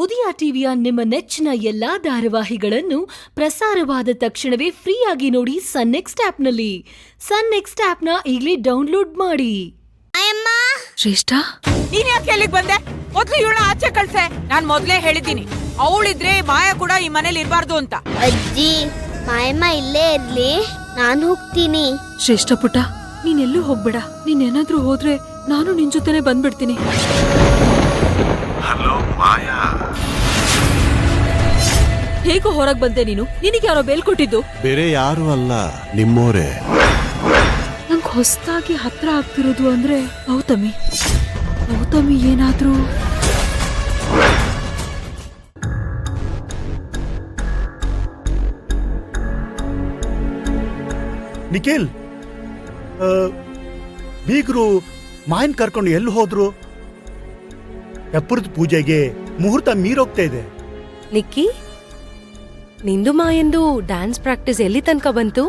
ಉದಯ ಟಿವಿಯ ನಿಮ್ಮ ನೆಚ್ಚಿನ ಎಲ್ಲಾ ಧಾರಾವಾಹಿಗಳನ್ನು ಪ್ರಸಾರವಾದ ತಕ್ಷಣವೇ ಫ್ರೀಯಾಗಿ ನೋಡಿ ಸನ್ ನೆಕ್ಸ್ಟ್ ಆಪ್ನಲ್ಲಿ. ಸನ್ ನೆಕ್ಸ್ಟ್ ಆಪ್ನ ಈಗಲೇ ಡೌನ್ಲೋಡ್ ಮಾಡಿ. ಶ್ರೇಷ್ಠ, ನೀನ್ ಯಾಕೆ ಎಲ್ಲಿಗೆ ಬಂದೆ? ಮೊದ್ಲು ಇವಳ ಆಚೆ ಕಳ್ಸೆ. ನಾನ್ ಮೊದ್ಲೇ ಹೇಳಿದ್ದೀನಿ, ಅವಳಿದ್ರೆ ಮಾಯಾ ಕೂಡ ಈ ಮನೇಲಿ ಇರ್ಬಾರ್ದು ಅಂತ. ಅಜ್ಜಿ, ಮಾಯಮ್ಮ ಇಲ್ಲೇ ಇರ್ಲಿ, ನಾನು ಹೋಗ್ತೀನಿ. ಶ್ರೇಷ್ಠ ಪುಟ್ಟ, ನೀನೆಲ್ಲೂ ಹೋಗ್ಬೇಡ. ನೀನೇನಾದ್ರೂ ಹೋದ್ರೆ ನಾನು ನಿನ್ ಜೊತೆನೆ ಬಂದ್ಬಿಡ್ತೀನಿ. ಹಲೋ ಮಾಯಾ, ಹೇಗೋ ಹೊರಗ್ ಬಂದೆ ನೀನು? ನಿನಗೆ ಯಾರೋ ಬೇಲ್ ಕೊಟ್ಟಿದ್ದು? ಬೇರೆ ಯಾರು ಅಲ್ಲ, ನಿಮ್ಮೋರೆ. ನಂಗ್ ಹೊಸದಾಗಿ ಹತ್ರ ಆಗ್ತಿರೋದು ಅಂದ್ರೆ ಗೌತಮಿ. ಗೌತಮಿ ಏನಾದ್ರೂ ನಿಖಿಲ್, ಬೀಗರು ಮಾಯನ್ ಕರ್ಕೊಂಡು ಎಲ್ಲಿ ಹೋದ್ರು? ಎಪ್ಪರದ ಪೂಜೆಗೆ ಮುಹೂರ್ತ ಮೀರೋಗ್ತಾ ಇದೆ. ನಿಕ್ಕಿ, ನಿಂದು ಮಾಯಂದು ಡ್ಯಾನ್ಸ್ ಪ್ರಾಕ್ಟೀಸ್ ಎಲ್ಲಿ ತನಕ ಬಂತು?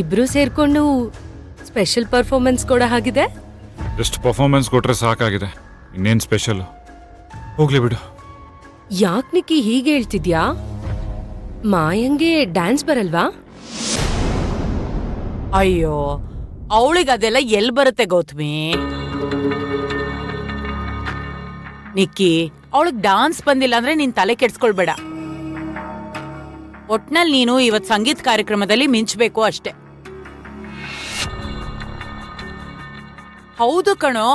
ಇಬ್ರು ಸೇರ್ಕೊಂಡು ಸ್ಪೆಷಲ್ ಪರ್ಫಾರ್ಮೆನ್ಸ್ ಕೂಡ ಆಗಿದೆ. ಎಷ್ಟು ಪರ್ಫಾರ್ಮೆನ್ಸ್ ಕೊಟ್ರೆ ಸಾಕಾಗಿದೆ, ಇನ್ನೇನು ಸ್ಪೆಷಲ್? ಹೋಗ್ಲಿ ಬಿಡು. ಯಾಕ್ ನಿಕ್ಕಿ ಹೀಗೆ ಹೇಳ್ತಿದ್ಯಾ? ಮಾಯಂಗೆ ಡ್ಯಾನ್ಸ್ ಬರಲ್ವಾ? ಅಯ್ಯೋ, ಅವಳಿಗೆ ಅದೆಲ್ಲ ಎಲ್ ಬರುತ್ತೆ ಗೌತಮಿ? ನಿಕ್ಕಿ, ಅವಳಿಗೆ ಡಾನ್ಸ್ ಬಂದಿಲ್ಲ ಅಂದ್ರೆ ನೀನ್ ತಲೆ ಕೆಡ್ಸ್ಕೊಳ್ಬೇಡ. ಒಟ್ನಲ್ಲಿ ನೀನು ಇವತ್ ಸಂಗೀತ ಕಾರ್ಯಕ್ರಮದಲ್ಲಿ ಮಿಂಚ್ಬೇಕು ಅಷ್ಟೆ. ಹೌದು ಕಣೋ,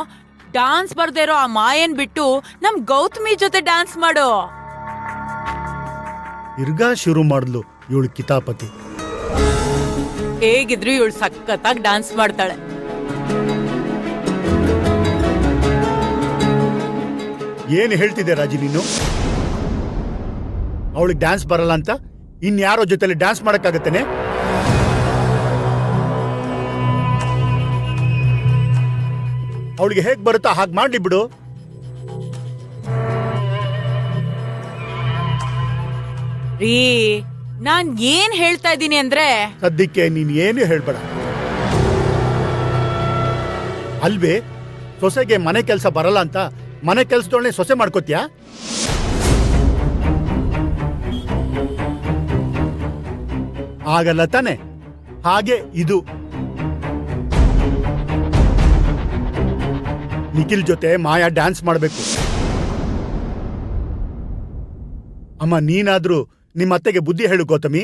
ಡಾನ್ಸ್ ಬರ್ದೇ ಇರೋ ಆ ಮಾಯನ್ ಬಿಟ್ಟು ನಮ್ ಗೌತಮಿ ಜೊತೆ ಡಾನ್ಸ್ ಮಾಡೋ. ಇರ್ಗಾ ಶುರು ಮಾಡಿದ್ಲು ಇವಳು ಕಿತಾಪತಿ. ಹೇಗಿದ್ರು ಇವಳು ಸಖತ್ತಾಗಿ ಡಾನ್ಸ್ ಮಾಡ್ತಾಳೆ. ಏನು ಹೇಳ್ತಿದ್ದೆ ರಾಜಿ ನೀನು? ಅವಳಿಗೆ ಡ್ಯಾನ್ಸ್ ಬರಲ್ಲ ಅಂತ ಇನ್ಯಾರೋ ಜೊತೆಲಿ ಡ್ಯಾನ್ಸ್ ಮಾಡಕ್ಕಾಗತ್ತೇನೆ? ಅವಳಿಗೆ ಹೇಗ್ ಬರುತ್ತಾ ಹಾಗೆ ಮಾಡ್ಲಿ ಬಿಡು. ರೀ, ನಾನ್ ಏನ್ ಹೇಳ್ತಾ ಇದ್ದೀನಿ ಅಂದ್ರೆ, ಸದ್ಯಕ್ಕೆ ನೀನ್ ಏನು ಹೇಳ್ಬೇಡ ಅಲ್ವೇ. ಸೊಸೆಗೆ ಮನೆ ಕೆಲಸ ಬರಲ್ಲ ಅಂತ ಮನೆ ಕೆಲ್ಸದೊಳನೆ ಸೊಸೆ ಮಾಡ್ಕೋತ್ಯಾ? ಆಗಲ್ಲ ತಾನೆ? ಹಾಗೆ ಇದು ನಿಖಿಲ್ ಜೊತೆ ಮಾಯಾ ಡ್ಯಾನ್ಸ್ ಮಾಡಬೇಕು. ಅಮ್ಮ, ನೀನಾದ್ರೂ ನಿಮ್ಮ ಅತ್ತೆಗೆ ಬುದ್ಧಿ ಹೇಳು ಗೌತಮಿ.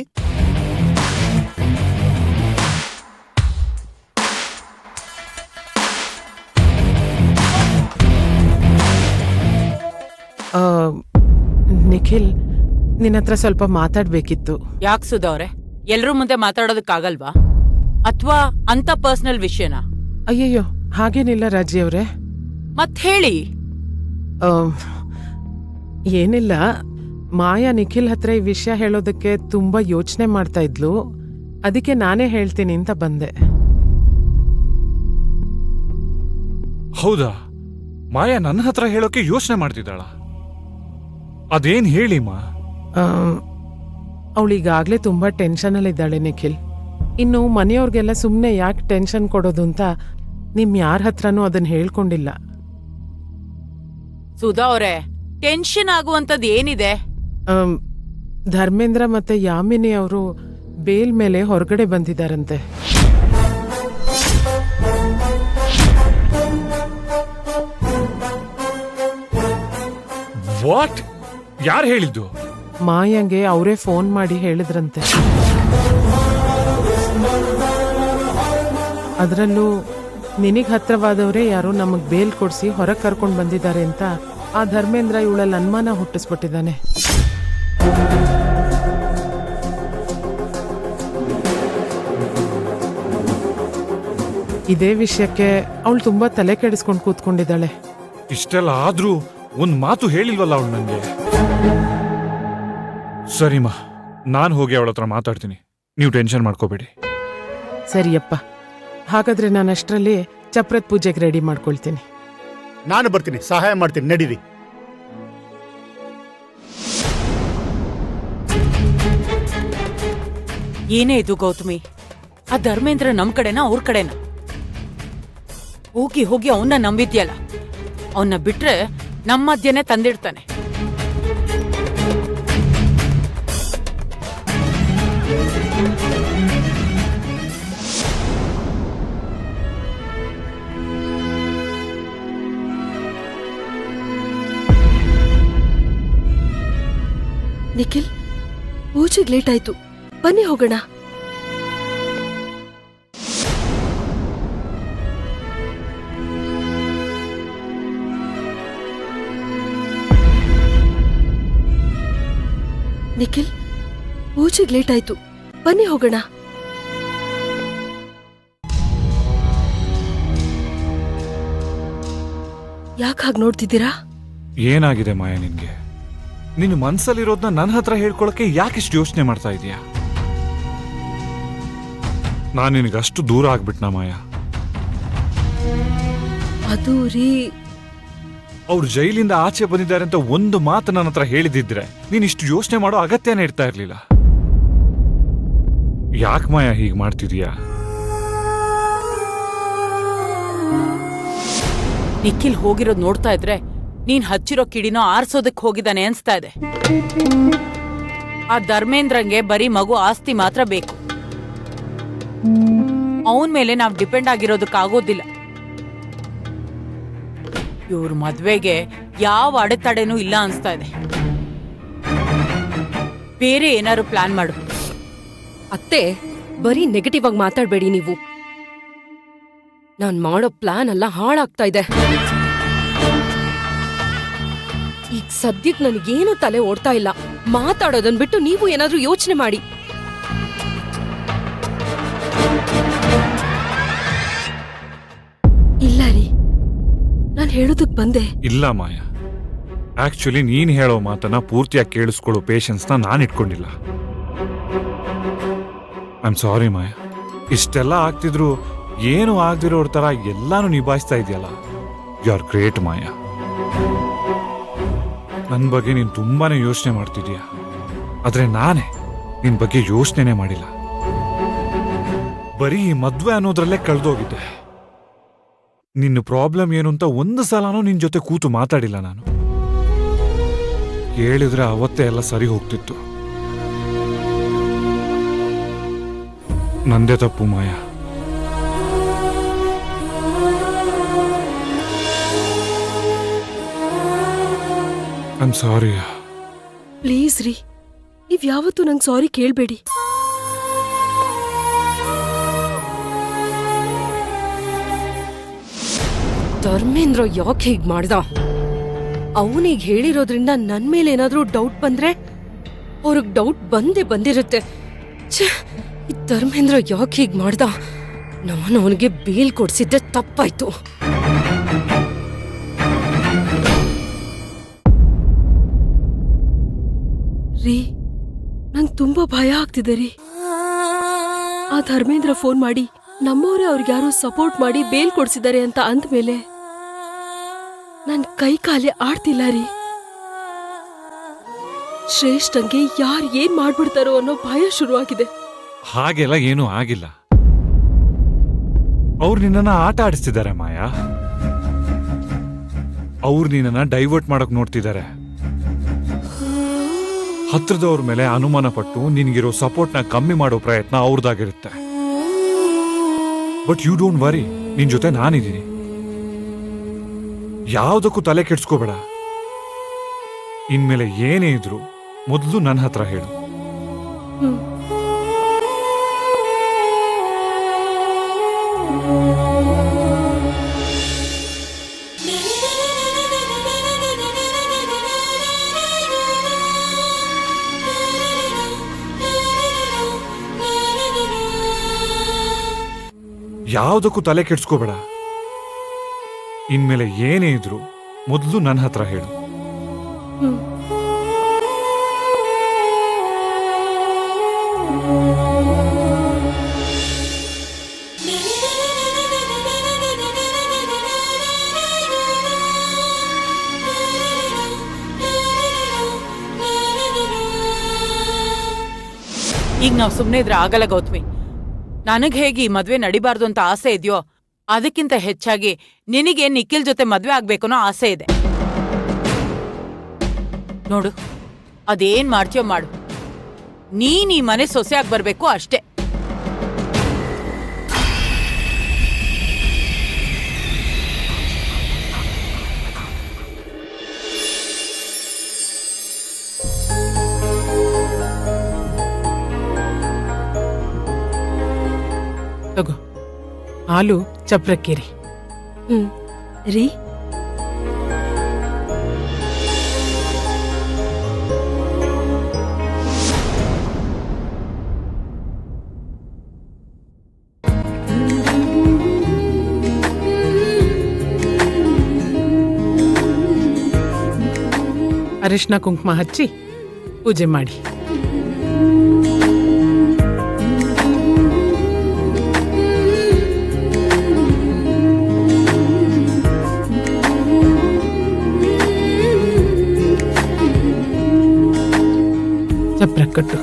ನಿಖಿಲ್, ನಿನ್ನ ಹತ್ರ ಸ್ವಲ್ಪ ಮಾತಾಡ್ಬೇಕಿತ್ತು. ಯಾಕೆ ಸುಧಾ ಎಲ್ರೂ ಮುಂದೆ ಮಾತಾಡೋದಕ್ಕಾಗಲ್ವಾ? ಅಥವಾ ಅಂತ ಪರ್ಸನಲ್ ವಿಷಯನಾ? ಅಯ್ಯಯ್ಯೋ, ಹಾಗೇನಿಲ್ಲ ರಾಜಿ ಅವ್ರೆ. ಮತ್ ಹೇಳಿ. ಏನಿಲ್ಲ, ಮಾಯಾ ನಿಖಿಲ್ ಹತ್ರ ಈ ವಿಷಯ ಹೇಳೋದಕ್ಕೆ ತುಂಬಾ ಯೋಚನೆ ಮಾಡ್ತಾ ಇದ್ಲು. ಅದಕ್ಕೆ ನಾನೇ ಹೇಳ್ತೀನಿ ಅಂತ ಬಂದೆ. ಹೌದಾ? ಮಾಯಾ ನನ್ನ ಹತ್ರ ಹೇಳೋಕೆ ಯೋಚನೆ ಮಾಡ್ತಿದ್ದಾಳ? ಅದೇನ್ ಹೇಳಿ ಮಾ? ಅವಳೀಗಾಗ್ಲೇ ತುಂಬಾ ಟೆನ್ಷನ್ ಅಲ್ಲಿ ಇದ್ದಾಳೆ ನಿಖಿಲ್. ಇನ್ನು ಮನೆಯವ್ರಿಗೆಲ್ಲ ಸುಮ್ನೆ ಯಾಕೆ ಟೆನ್ಷನ್ ಕೊಡೋದು ಅಂತ ನಿಮ್ ಯಾರ ಹತ್ರನೂ ಅದನ್ನ ಹೇಳ್ಕೊಂಡಿಲ್ಲ. ಸುಧಾ ಅವರೇ, ಟೆನ್ಷನ್ ಆಗುವಂತದ್ ಏನಿದೆ? ಧರ್ಮೇಂದ್ರ ಮತ್ತೆ ಯಾಮಿನಿ ಅವರು ಬೇಲ್ ಮೇಲೆ ಹೊರಗಡೆ ಬಂದಿದ್ದಾರಂತೆ. ವಾಟ್? ಯಾರು ಹೇಳಿದ್ದು? ಮಾಯಂಗೆ ಅವರೇ ಫೋನ್ ಮಾಡಿ ಹೇಳಿದ್ರಂತೆ. ಅದರಲ್ಲೂ ನಿನಗ್ ಹತ್ರವಾದವರೇ ಯಾರೋ ನಮಗ್ ಬೇಲ್ ಕೊಡ್ಸಿ ಹೊರಗೆ ಕರ್ಕೊಂಡು ಬಂದಿದ್ದಾರೆ ಅಂತ ಆ ಧರ್ಮೇಂದ್ರ ಇವಳಲ್ಲಿ ಅನುಮಾನ ಹುಟ್ಟಿಸ್ಬಿಟ್ಟಿದ್ದಾನೆ. ಇದೇ ವಿಷಯಕ್ಕೆ ಅವಳು ತುಂಬಾ ತಲೆ ಕೆಡಿಸ್ಕೊಂಡು ಕೂತ್ಕೊಂಡಿದ್ದಾಳೆ. ಇಷ್ಟೆಲ್ಲ ಆದ್ರೂ ಒಂದ್ ಮಾತು ಹೇಳಿಲ್ವಲ್ಲ ಅವಳು ನಂಗೆ. ಸರಿಮಾ, ನಾನು ಹೋಗಿ ಅವಳ ಹತ್ರ ಮಾತಾಡ್ತೀನಿ, ನೀವು ಟೆನ್ಷನ್ ಮಾಡ್ಕೋಬೇಡಿ. ಸರಿಯಪ್ಪ, ಹಾಗಾದ್ರೆ ನಾನು ಅಷ್ಟರಲ್ಲಿ ಚಪ್ರದ ಪೂಜೆಗೆ ರೆಡಿ ಮಾಡ್ಕೊಳ್ತೀನಿ. ನಾನು ಬರ್ತೀನಿ, ಸಹಾಯ ಮಾಡ್ತೀನಿ, ನಡೀರಿ. ಏನೇ ಇದು ಗೌತಮಿ? ಆ ಧರ್ಮೇಂದ್ರ ನಮ್ ಕಡೆನಾ ಅವ್ರ ಕಡೆನಾ? ಹೋಗಿ ಹೋಗಿ ಅವನ್ನ ನಂಬಿದ್ಯಲ್ಲ, ಅವನ್ನ ಬಿಟ್ರೆ ನಮ್ಮ ಮಧ್ಯೆನೆ ತಂದಿಡ್ತಾನೆ. ನಿಖಿಲ್, ಪೂಜೆಗೆ ಲೇಟ್ ಆಯ್ತು, ಬನ್ನಿ ಹೋಗೋಣ. ನಿಖಿಲ್, ಪೂಜೆಗೆ ಲೇಟ್ ಆಯ್ತು, ಬನ್ನಿ ಹೋಗೋಣ. ಯಾಕೆ ಹಾಗೆ ನೋಡ್ತಿದ್ದೀರಾ? ಏನಾಗಿದೆ ಮಾಯಾ ನಿನ್ಗೆ? ನಿನ್ನ ಮನ್ಸಲ್ಲಿರೋದ್ನ ನನ್ನ ಹತ್ರ ಹೇಳ್ಕೊಳಕ್ಕೆ ಯಾಕಿಷ್ಟು ಯೋಚನೆ ಮಾಡ್ತಾ ಇದೀಯಾ? ನಾನು ನಿನಗಷ್ಟು ದೂರ ಆಗ್ಬಿಟ್ನಾ ಮಾಯಾ? ಅದು ರೀ, ಅವ್ರು ಜೈಲಿಂದ ಆಚೆ ಬಂದಿದ್ದಾರೆ ಅಂತ ಒಂದು ಮಾತು ನನ್ನ ಹತ್ರ ಹೇಳಿದಿದ್ರೆ ನೀನ್ ಇಷ್ಟು ಯೋಚನೆ ಮಾಡೋ ಅಗತ್ಯನೇ ಇರ್ತಾ ಇರ್ಲಿಲ್ಲ. ಯಾಕೆ ಮಾಯಾ ಹೀಗೆ ಮಾಡ್ತಿದೀಯಾ? ನಿಖಿಲ್ ಹೋಗಿರೋದ್ ನೋಡ್ತಾ ಇದ್ರೆ ನೀನ್ ಹಚ್ಚಿರೋ ಕಿಡಿನೋ ಆರ್ಸೋದಕ್ ಹೋಗಿದ್ದಾನೆ ಅನ್ಸ್ತಾ ಇದೆ. ಆ ಧರ್ಮೇಂದ್ರಂಗೆ ಬರೀ ಮಗು ಆಸ್ತಿ ಮಾತ್ರ ಬೇಕು. ಅವನ್ ಮೇಲೆ ನಾವ್ ಡಿಪೆಂಡ್ ಆಗಿರೋದಕ್ಕಾಗೋದಿಲ್ಲ. ಇವ್ರ ಮದ್ವೆಗೆ ಯಾವ ಅಡೆತಡೆನೂ ಇಲ್ಲ ಅನ್ಸ್ತಾ ಇದೆ. ಬೇರೆ ಏನಾದ್ರು ಪ್ಲಾನ್ ಮಾಡು. ಅತ್ತೆ, ಬರೀ ನೆಗೆಟಿವ್ ಆಗಿ ಮಾತಾಡ್ಬೇಡಿ ನೀವು. ನಾನ್ ಮಾಡೋ ಪ್ಲಾನ್ ಎಲ್ಲ ಹಾಳಾಗ್ತಾ ಇದೆ. ಈಗ ಸದ್ಯಕ್ಕೆ ನನಗೇನು ತಲೆ ಓಡ್ತಾ ಇಲ್ಲ. ಮಾತಾಡೋದನ್ ಬಿಟ್ಟು ನೀವು ಏನಾದ್ರೂ ಯೋಚನೆ ಮಾಡಿ. ಇಲ್ಲ ರೀ, ನಾನು ಹೇಳೋದಕ್ ಬಂದೆ. ಇಲ್ಲ ಮಾಯಾ, ಆಕ್ಚುಲಿ ನೀನ್ ಹೇಳೋ ಮಾತನ್ನ ಪೂರ್ತಿಯಾಗಿ ಕೇಳಿಸ್ಕೊಳ್ಳೋ ಪೇಷನ್ಸ್ನ ನಾನು ಇಟ್ಕೊಂಡಿಲ್ಲ. ಐ ಆಮ್ ಸಾರಿ ಮಾಯಾ. ಇಷ್ಟೆಲ್ಲ ಆಗ್ತಿದ್ರು ಏನು ಆಗ್ದಿರೋರ್ ತರ ಎಲ್ಲಾನು ನಿಭಾಯಿಸ್ತಾ ಇದೆಯಲ್ಲ. ಯು ಆರ್ ಗ್ರೇಟ್ ಮಾಯಾ. ನನ್ನ ಬಗ್ಗೆ ನೀನು ತುಂಬಾನೇ ಯೋಚನೆ ಮಾಡ್ತಿದೀಯ, ಆದ್ರೆ ನಾನೇ ನಿನ್ ಬಗ್ಗೆ ಯೋಚನೆನೇ ಮಾಡಿಲ್ಲ. ಬರೀ ಈ ಮದ್ವೆ ಅನ್ನೋದ್ರಲ್ಲೇ ಕಳೆದೋಗಿದ್ದೆ. ನಿನ್ನ ಪ್ರಾಬ್ಲಮ್ ಏನು ಅಂತ ಒಂದು ಸಲನೂ ನಿನ್ ಜೊತೆ ಕೂತು ಮಾತಾಡಿಲ್ಲ ನಾನು. ಹೇಳಿದ್ರೆ ಅವತ್ತೇ ಎಲ್ಲ ಸರಿ ಹೋಗ್ತಿತ್ತು. ನಂದೇ ತಪ್ಪು Maya. I am sorry. Please ರೀ, ನೀವ್ ಯಾವತ್ತೂ ನಂಗೆ ಸಾರಿ ಕೇಳ್ಬೇಡಿ. ಧರ್ಮೇಂದ್ರ ಯಾಕೆ ಹೀಗ್ ಮಾಡ್ದ? ಅವನಿಗೆ ಹೇಳಿರೋದ್ರಿಂದ ನನ್ ಮೇಲೆ ಏನಾದ್ರೂ ಡೌಟ್ ಬಂದ್ರೆ ಅವ್ರಿಗೆ ಡೌಟ್ ಬಂದಿರುತ್ತೆ. ಛೇ, ಈ ಧರ್ಮೇಂದ್ರ ಯಾಕೆ ಹೀಗ್ ಮಾಡ್ದ? ನಾನು ಅವನಿಗೆ ಬೇಲ್ ಕೊಡ್ಸಿದ್ದೆ ತಪ್ಪಾಯ್ತು. ರೀ, ನಂಗೆ ತುಂಬಾ ಭಯ ಆಗ್ತಿದೆ ರೀ. ಆ ಧರ್ಮೇಂದ್ರ ಫೋನ್ ಮಾಡಿ ನಮ್ಮವರೇ ಅವ್ರಿಗ್ಯಾರೋ ಸಪೋರ್ಟ್ ಮಾಡಿ ಬೇಲ್ ಕೊಡ್ಸಿದ್ದಾರೆ ಅಂತ ಅಂದ್ಮೇಲೆ ನನ್ ಕೈ ಕಾಲೇ ಆಡ್ತಿಲ್ಲ ರೀ. ಶ್ರೇಷ್ಠಂಗೆ ಯಾರು ಏನ್ ಮಾಡ್ಬಿಡ್ತಾರೋ ಅನ್ನೋ ಭಯ ಶುರುವಾಗಿದೆ. ಹಾಗೆಲ್ಲ ಏನೂ ಆಗಿಲ್ಲ. ಅವ್ರು ನಿನ್ನನ್ನ ಆಟ ಆಡಿಸ್ತಿದ್ದಾರೆ ಮಾಯಾ. ಅವ್ರು ನಿನ್ನನ್ನ ಡೈವರ್ಟ್ ಮಾಡಕ್ ನೋಡ್ತಿದ್ದಾರೆ. ಹತ್ರದವ್ರ ಮೇಲೆ ಅನುಮಾನ ಪಟ್ಟು ನಿನ್ಗಿರೋ ಸಪೋರ್ಟ್ನ ಕಮ್ಮಿ ಮಾಡೋ ಪ್ರಯತ್ನ ಅವ್ರದ್ದಾಗಿರುತ್ತೆ. ಬಟ್ ಯು ಡೋಂಟ್ ವರಿ, ನಿನ್ ಜೊತೆ ನಾನಿದ್ದೀನಿ. ಯಾವುದಕ್ಕೂ ತಲೆ ಕೆಡ್ಸ್ಕೋಬೇಡ. ಇನ್ಮೇಲೆ ಏನೇ ಇದ್ರು ಮೊದಲು ನನ್ನ ಹತ್ರ ಹೇಳು. ಯಾವುದಕ್ಕೂ ತಲೆ ಕೆಡ್ಸ್ಕೋಬೇಡ. ಇನ್ಮೇಲೆ ಏನೇ ಇದ್ರು ಮೊದಲು ನನ್ನ ಹತ್ರ ಹೇಳು. ಈಗ ನಾವ್ ಸುಮ್ನೆ ಇದ್ರೆ ಆಗಲ್ಲ ಗೌತಮಿ. ನನಗ್ ಹೇಗೆ ಈ ಮದ್ವೆ ನಡಿಬಾರ್ದು ಅಂತ ಆಸೆ ಇದೆಯೋ ಅದಕ್ಕಿಂತ ಹೆಚ್ಚಾಗಿ ನಿನಗೆ ನಿಖಿಲ್ ಜೊತೆ ಮದ್ವೆ ಆಗ್ಬೇಕನ್ನೋ ಆಸೆ ಇದೆ. ನೋಡು, ಅದೇನ್ ಮಾಡ್ತೀಯೋ ಮಾಡು. ನೀನ್ ಈ ಮನೆ ಸೊಸೆಯಾಗಿ ಬರ್ಬೇಕು ಅಷ್ಟೇ. ತಗೋ, ಹಾಲು ಚಪ್ರಕ್ಕೇರಿ. ರೀ, ಅರಿಶಿನ ಕುಂಕುಮ ಹಚ್ಚಿ ಪೂಜೆ ಮಾಡಿ. ಚಪ್ರ ಕಟ್ಟು.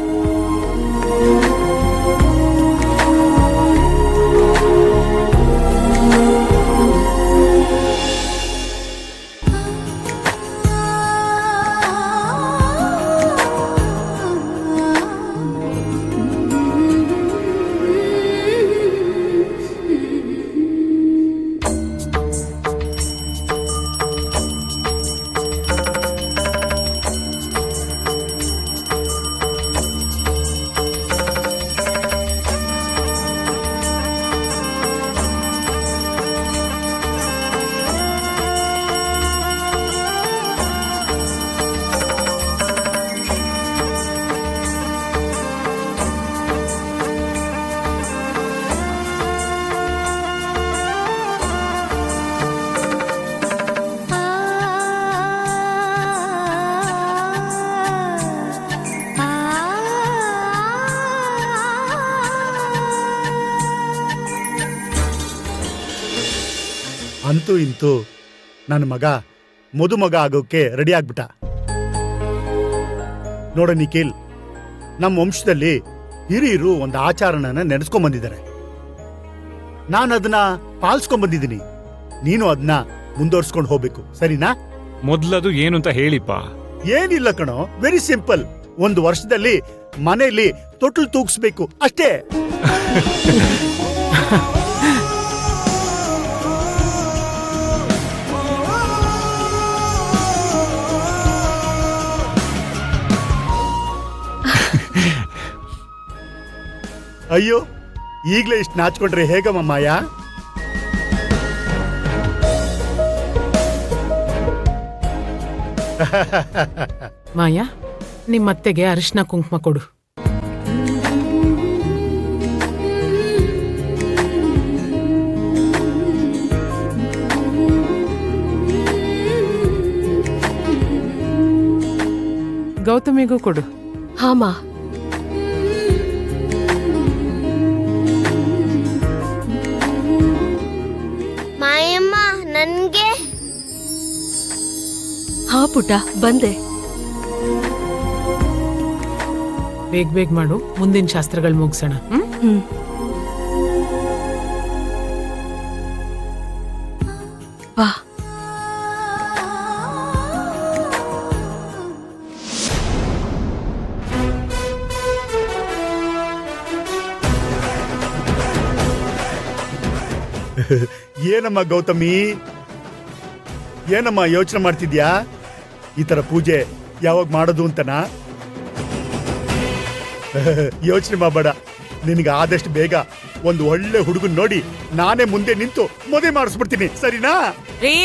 ಅಂತೂ ಇಂತೂ ನನ್ನ ಮಗ ಮದುಮಗ ಆಗೋಕೆ ರೆಡಿ ಆಗ್ಬಿಟ್ಟ. ನೋಡ ನಿಖಿಲ್, ನಮ್ಮ ವಂಶದಲ್ಲಿ ಹಿರಿಯರು ಒಂದು ಆಚರಣೆನ ನೆನೆಸ್ಕೊಂಡ್ ಬಂದಿದ್ದಾರೆ. ನಾನು ಅದನ್ನ ಪಾಲಿಸ್ಕೊಂಡ್ ಬಂದಿದ್ದೀನಿ. ನೀನು ಅದನ್ನ ಮುಂದುವರ್ಸ್ಕೊಂಡು ಹೋಗ್ಬೇಕು, ಸರಿನಾ? ಮೊದ್ಲದು ಏನು ಅಂತ ಹೇಳಿಪ್ಪ. ಏನಿಲ್ಲ ಕಣೋ, ವೆರಿ ಸಿಂಪಲ್. 1 ವರ್ಷದಲ್ಲಿ ಮನೆಯಲ್ಲಿ ತೊಟ್ಲು ತೂಗಿಸ್ಬೇಕು ಅಷ್ಟೇ. ಅಯ್ಯೋ, ಈಗ್ಲೇ ಇಷ್ಟು ನಾಚ್ಕೊಂಡ್ರೆ ಹೇಗಮ್ಮ ಮಾಯಾ? ಮಾಯಾ, ನಿಮ್ಮತ್ತೆಗೆ ಅರಿಶಿನ ಕುಂಕುಮ ಕೊಡು. ಗೌತಮಿಗೂ ಕೊಡು. ಹಾಮ. ಮಾಯಮ್ಮ ನನ್ಗೆ. ಹಾ ಪುಟ್ಟ, ಬಂದೆ. ಬೇಗ ಬೇಗ ಮಾಡು, ಮುಂದಿನ ಶಾಸ್ತ್ರಗಳು ಮುಗಿಸೋಣ. ಬಾ. ಏನಮ್ಮ ಗೌತಮಿ, ಏನಮ್ಮ ಯೋಚನೆ ಮಾಡ್ತಿದ್ಯಾ? ಈ ತರ ಪೂಜೆ ಯಾವಾಗ ಮಾಡೋದು ಅಂತನಾ? ಯೋಚನೆ ಮಾಡಬೇಡ. ನಿನಗೆ ಆದಷ್ಟು ಬೇಗ ಒಂದು ಒಳ್ಳೆ ಹುಡುಗನ್ ನೋಡಿ ನಾನೇ ಮುಂದೆ ನಿಂತು ಮದುವೆ ಮಾಡಿಸ್ಬಿಡ್ತೀನಿ, ಸರಿನಾ? ರೀ,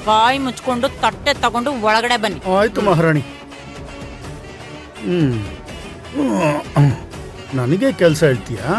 ಬಾಯಿ ಮುಚ್ಕೊಂಡು ತಟ್ಟೆ ತಗೊಂಡು ಒಳಗಡೆ ಬನ್ನಿ. ಆಯ್ತು ಮಹಾರಾಣಿ. ನನಗೆ ಕೆಲಸ ಹೇಳ್ತೀಯಾ?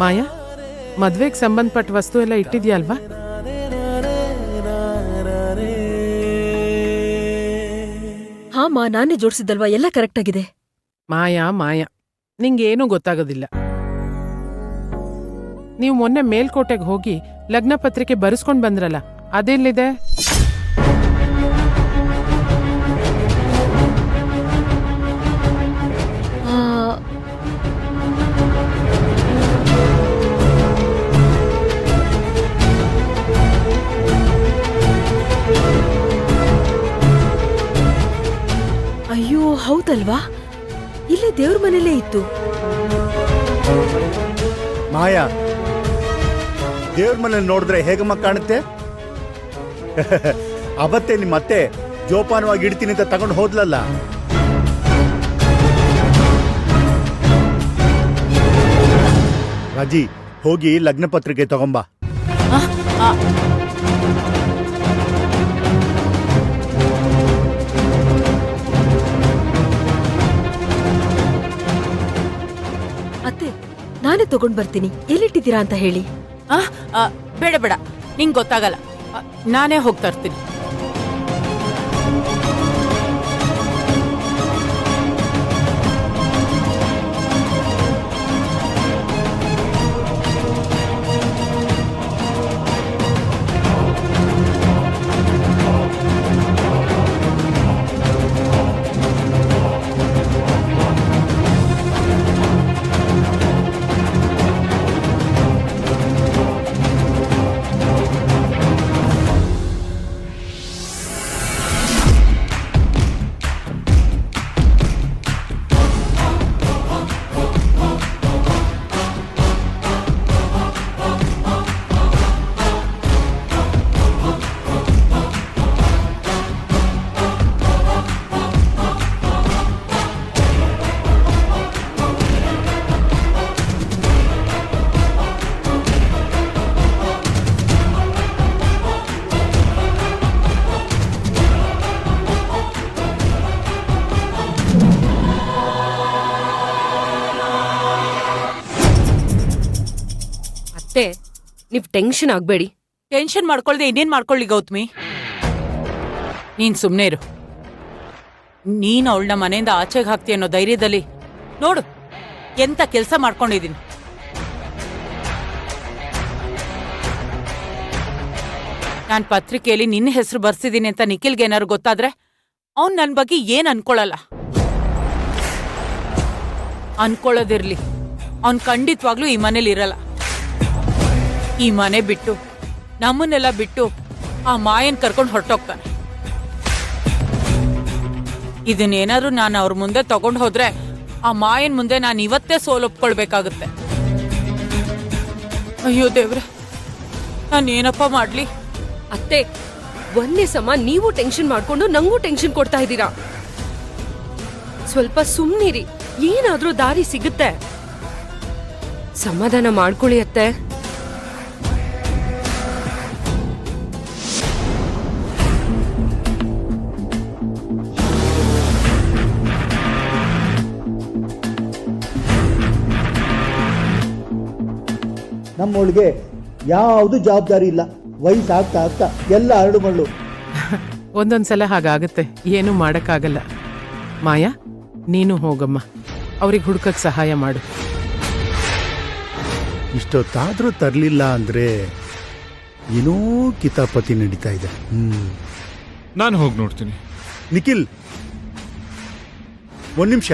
ಮಾಯಾ, ಮದ್ವೆಗೆ ಸಂಬಂಧಪಟ್ಟ ವಸ್ತು ಎಲ್ಲ ಇಟ್ಟಿದ್ಯಾ ಅಲ್ವಾ? ಹಾ ಬಾಮ್ಮ, ನಾನೇ ಜೋಡಿಸಿದ್ದಲ್ವಾ, ಎಲ್ಲ ಕರೆಕ್ಟ್ ಆಗಿದೆ. ಮಾಯಾ ನಿಂಗೇನೂ ಗೊತ್ತಾಗೋದಿಲ್ಲ. ನೀವು ಮೊನ್ನೆ ಮೇಲ್ಕೋಟೆಗೆ ಹೋಗಿ ಲಗ್ನ ಪತ್ರಿಕೆ ಬರೆಸ್ಕೊಂಡ್ ಬಂದ್ರಲ್ಲ, ಅದೆಲ್ಲಿದೆ? ಆ, ಅಯ್ಯೋ ಹೌದಲ್ವಾ, ಇಲ್ಲೇ ದೇವ್ರ ಮನೇಲೇ ಇತ್ತು. ಮಾಯಾ, ದೇವ್ರ ಮನೇಲಿ ನೋಡಿದ್ರೆ ಹೇಗಮ್ಮ ಕಾಣುತ್ತೆ? ಅವತ್ತೇ ನಿಮ್ಮ ಅತ್ತೆ ಜೋಪಾನವಾಗಿ ಇಡ್ತೀನಿ ಅಂತ ತಗೊಂಡು ಹೋದ್ಲಲ್ಲ. ರಾಜಿ, ಹೋಗಿ ಲಗ್ನ ಪತ್ರಿಕೆ ತಗೊಂಬಾ. ಅತ್ತೆ, ನಾನೇ ತಗೊಂಡ್ ಬರ್ತೀನಿ. ಎಲ್ಲಿಟ್ಟಿದ್ದೀರಾ ಅಂತ ಹೇಳಿ. ಬೇಡ ಬೇಡ, ನಿಂಗೆ ಗೊತ್ತಾಗಲ್ಲ. ನಾನೇ ಹೋಗ್ತಾ ಇರ್ತೀನಿ. ನೀವ್ ಟೆನ್ಷನ್ ಆಗ್ಬೇಡಿ. ಟೆನ್ಷನ್ ಮಾಡ್ಕೊಳ್ದೆ ಇನ್ನೇನ್ ಮಾಡ್ಕೊಳ್ಳಿ ಗೌತಮಿ? ನೀನ್ ಸುಮ್ನೆ ಇರು. ನೀನ್ ಅವಳನ್ನ ಮನೆಯಿಂದ ಆಚೆಗೆ ಹಾಕ್ತಿ ಅನ್ನೋ ಧೈರ್ಯದಲ್ಲಿ ನೋಡು ಎಂತ ಕೆಲಸ ಮಾಡ್ಕೊಂಡಿದೀನಿ. ನಾನ್ ಪತ್ರಿಕೆಯಲ್ಲಿ ನಿನ್ನ ಹೆಸರು ಬರ್ಸಿದೀನಿ ಅಂತ ನಿಖಿಲ್ಗೆ ಏನಾರು ಗೊತ್ತಾದ್ರೆ ಅವ್ನ್ ನನ್ ಬಗ್ಗೆ ಏನ್ ಅನ್ಕೊಳಲ್ಲ. ಅನ್ಕೊಳ್ಳೋದಿರ್ಲಿ, ಅವ್ನ್ ಖಂಡಿತವಾಗ್ಲೂ ಈ ಮನೇಲಿ ಇರಲ್ಲ. ಈ ಮನೆ ಬಿಟ್ಟು, ನಮ್ಮನ್ನೆಲ್ಲ ಬಿಟ್ಟು ಆ ಮಾಯನ್ ಕರ್ಕೊಂಡು ಹೊರಟೋಗ್ತಾನೆ. ಇದನ್ನೇನಾದ್ರೂ ನಾನು ಅವ್ರ ಮುಂದೆ ತಗೊಂಡು ಹೋದ್ರೆ ಆ ಮಾಯನ್ ಮುಂದೆ ನಾನು ಇವತ್ತೇ ಸೋಲೊಪ್ಕೊಳ್ಬೇಕಾಗುತ್ತೆ. ಅಯ್ಯೋ ದೇವ್ರೆ, ನಾನೇನಪ್ಪ ಮಾಡ್ಲಿ? ಅತ್ತೆ, ಒಂದೇ ಸಮ ನೀವು ಟೆನ್ಷನ್ ಮಾಡ್ಕೊಂಡು ನಂಗೂ ಟೆನ್ಷನ್ ಕೊಡ್ತಾ ಇದ್ದೀರಾ. ಸ್ವಲ್ಪ ಸುಮ್ನಿರಿ, ಏನಾದ್ರೂ ದಾರಿ ಸಿಗುತ್ತೆ. ಸಮಾಧಾನ ಮಾಡ್ಕೊಳ್ಳಿ ಅತ್ತೆ. ನಮ್ಮೊಳಗೆ ಯಾವುದು ಜವಾಬ್ದಾರಿ ಇಲ್ಲ. ವಯಸ್ಸಾಗ್ತಾ ಆಗ್ತಾ ಎಲ್ಲ ಅರಳು ಮರಳು. ಒಂದೊಂದ್ಸಲ ಹಾಗಾಗತ್ತೆ, ಏನೂ ಮಾಡಕ್ಕಾಗಲ್ಲ. ಮಾಯಾ, ನೀನು ಹೋಗಮ್ಮ, ಅವ್ರಿಗೆ ಹುಡುಕಕ್ ಸಹಾಯ ಮಾಡು. ಇಷ್ಟೊತ್ತಾದ್ರೂ ತರ್ಲಿಲ್ಲ ಅಂದ್ರೆ ಏನೋ ಕಿತಾಪತಿ ನಡೀತಾ ಇದೆ. ನಾನು ಹೋಗಿ ನೋಡ್ತೀನಿ. ನಿಖಿಲ್, ಒಂದ್ ನಿಮಿಷ.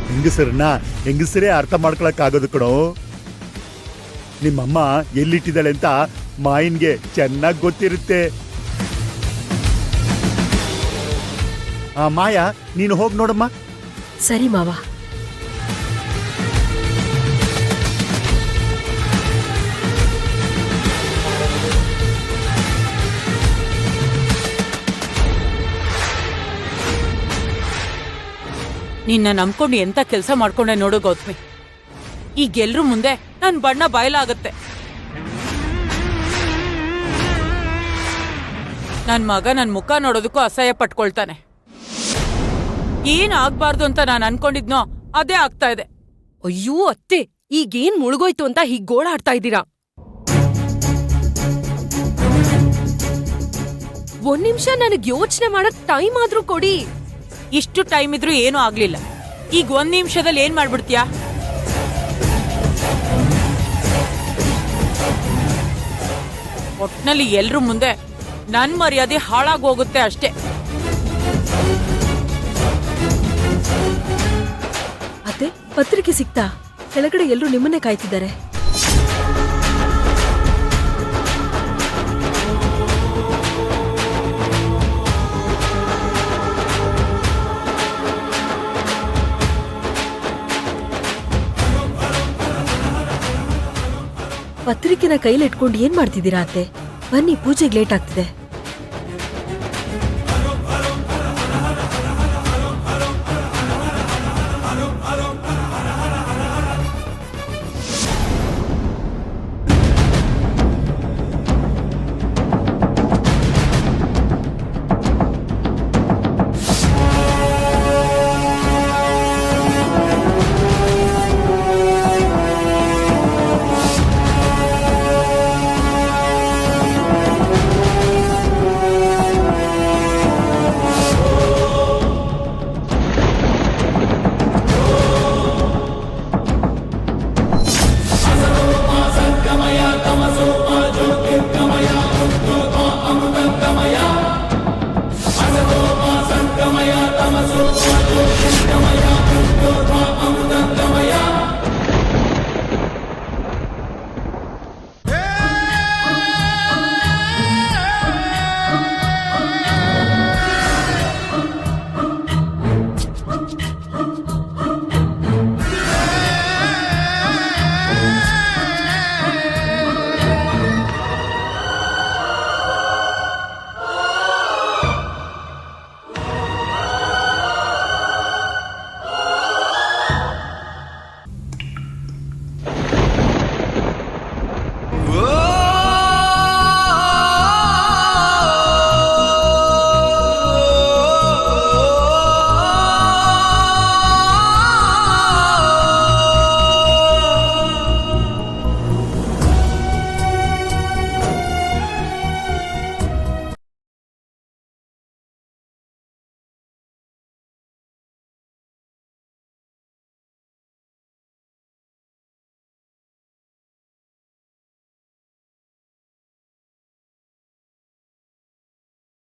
ಹೆಂಗಸರನ್ನ ಹೆಂಗಸರೇ ಅರ್ಥ ಮಾಡ್ಕೊಳಕ್ ಆಗೋದು ಕಣೋ. ನಿಮ್ಮಮ್ಮ ಎಲ್ಲಿಟ್ಟಿದ್ದಾಳೆ ಅಂತ ಮಾಯಿನ್ಗೆ ಚೆನ್ನಾಗಿ ಗೊತ್ತಿರುತ್ತೆ. ಆ ಮಾಯಾ, ನೀನು ಹೋಗಿ ನೋಡಮ್ಮ. ಸರಿ ಮಾವ. ನಿನ್ನ ನಂಬ್ಕೊಂಡು ಎಂತ ಕೆಲಸ ಮಾಡ್ಕೊಂಡೆ ನೋಡು ಗೌತಮಿ. ಈಗೆಲ್ರೂ ಮುಂದೆ ನನ್ ಬಣ್ಣ ಬಯಲಾಗತ್ತೆ. ನನ್ ಮಗ ನನ್ ಮುಖ ನೋಡೋದಕ್ಕೂ ಅಸಹ್ಯ ಪಟ್ಕೊಳ್ತಾನೆ. ಏನ್ ಆಗ್ಬಾರ್ದು ಅಂತ ನಾನು ಅನ್ಕೊಂಡಿದ್ನೋ ಅದೇ ಆಗ್ತಾ ಇದೆ. ಅಯ್ಯೋ ಅತ್ತೆ, ಈಗೇನ್ ಮುಳುಗೋಯ್ತು ಅಂತ ಹೀಗ್ ಗೋಳಾಡ್ತಾ ಇದ್ದೀರಾ? ಒಂದ್ ನಿಮಿಷ ನನಗ್ ಯೋಚನೆ ಮಾಡಕ್ ಟೈಮ್ ಆದ್ರೂ ಕೊಡಿ. ಇಷ್ಟು ಟೈಮ್ ಇದ್ರೂ ಏನೂ ಆಗ್ಲಿಲ್ಲ. ಈಗ 1 ನಿಮಿಷದಲ್ಲಿ ಏನ್ ಮಾಡ್ಬಿಡ್ತೀಯಾ? ಒಟ್ನಲ್ಲಿ ಎಲ್ರ ಮುಂದೆ ನನ್ ಮರ್ಯಾದೆ ಹಾಳಾಗಿ ಹೋಗುತ್ತೆ ಅಷ್ಟೇ. ಅತ್ತೆ, ಪತ್ರಿಕೆ ಸಿಕ್ತಾ? ಕೆಳಗಡೆ ಎಲ್ಲರೂ ನಿಮ್ಮನ್ನೇ ಕಾಯ್ತಿದ್ದಾರೆ. ಪತ್ರಿಕೆನ ಕೈಲಿ ಇಟ್ಕೊಂಡು ಏನ್ ಮಾಡ್ತಿದ್ದೀರಾ ಅತ್ತೆ? ಬನ್ನಿ, ಪೂಜೆಗೆ ಲೇಟ್ ಆಗ್ತಿದೆ.